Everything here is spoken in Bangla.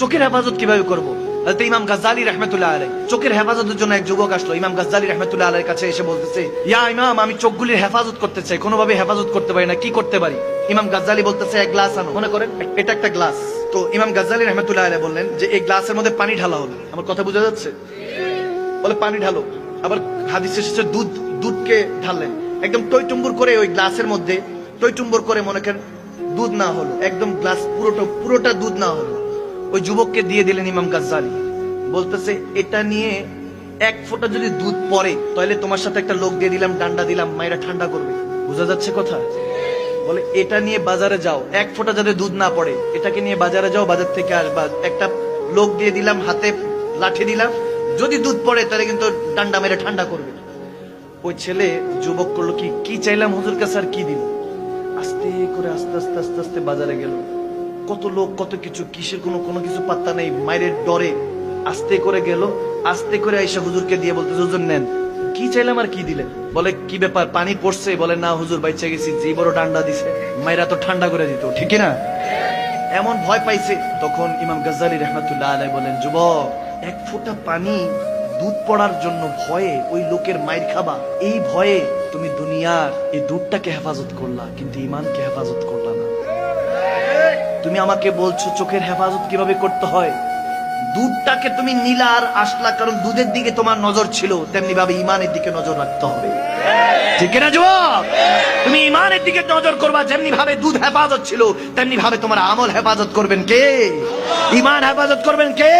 চোখের হেফাজত কিভাবে করবো? ইমাম গাজ্জালী রাহমাতুল্লাহ আলাইহি চোখের হেফাজতের জন্য এক যুবক আসলো ইমাম গাজ্জালী রাহমাতুল্লাহ আলাইহির কাছে এসে বলতেছে, ইয়া ইমাম, আমি চোখগুলির হেফাজত করতে চাই, কোনোভাবে হেফাজত করতে পারি না, কি করতে পারি? ইমাম গাজ্জালী বলতেছে, এক গ্লাস আনো। মনে করেন এটা একটা গ্লাস। তো ইমাম গাজ্জালী রাহমাতুল্লাহ আলাইহি বললেন যে এই গ্লাসের মধ্যে পানি ঢালা হলো। আমার কথা বোঝা যাচ্ছে? বলে পানি ঢালো। আবার হাদিসে এসেছে দুধকে ঢাললেন, একদম টইটুম্বুর করে ওই গ্লাসের মধ্যে টইটুম্বুর করে, মনে করেন দুধ না হলো, একদম গ্লাস পুরোটা দুধ না হলো, ওই যুবককে দিয়ে দিলেন ইমাম গাজ্জালী। বলতেছে, এটা নিয়ে এক ফোঁটা যদি দুধ পড়ে তাহলে তোমার সাথে একটা লোক দিয়ে দিলাম, ডান্ডা দিলাম, মায়েরা ঠান্ডা করবে। বোঝা যাচ্ছে কথা? বলে এটা নিয়ে বাজারে যাও, এক ফোঁটা যাতে দুধ না পড়ে, এটাকে নিয়ে বাজারে যাও, বাজার থেকে আসবা, একটা লোক দিয়ে দিলাম, হাতে লাঠি দিলাম, যদি দুধ পড়ে তাহলে কিন্তু ডান্ডা মেরে ঠান্ডা করবে। ওই ছেলে যুবক করলো কি চাইলাম হুজুর কাছে, আর কি দিল? আস্তে করে আস্তে আস্তে আস্তে আস্তে বাজারে গেল। কত লোক, কত কিছু, কিসের কোনো কিছু পাত্তা নেই, মায়ের ডরে আস্তে করে গেল। আস্তে করে আইসা হুজুরকে দিয়ে বলতে, হুজুর নেন, কি চাইলাম আর কি দিলেন? বলে, কি ব্যাপার, পানি পড়ছে? বলে, না হুজুর, বাইচে গেছি, যে বড় ডান্ডা দিছে, মায়েরা তো ঠান্ডা করে দিত, ঠিক না? এমন ভয় পাইছে। তখন ইমাম গাজ্জালী রাহমাতুল্লাহ আলাইহি বলেন, যুবক, এক ফোঁটা পানি দুধ পড়ার জন্য ভয়ে ওই লোকের মাইর খাবা, এই ভয়ে তুমি দুনিয়ার এই দুধটাকে হেফাজত করলা, কিন্তু ইমানকে হেফাজত করলা না। তুমি আমাকে বলছো চোখের হেফাজত কিভাবে করতে হয়, দুধটাকে তুমি নিলা আর আসলা, কারণ দুধের দিকে তোমার নজর ছিল, তেমনি ভাবে ইমানের দিকে নজর রাখতে হবে, ঠিক না যুবক? তুমি ইমানের দিকে নজর করবা, যেমনি ভাবে দুধ হেফাজত ছিল তেমনি ভাবে তোমার আমল হেফাজত করবেন কে? ইমান হেফাজত করবেন কে?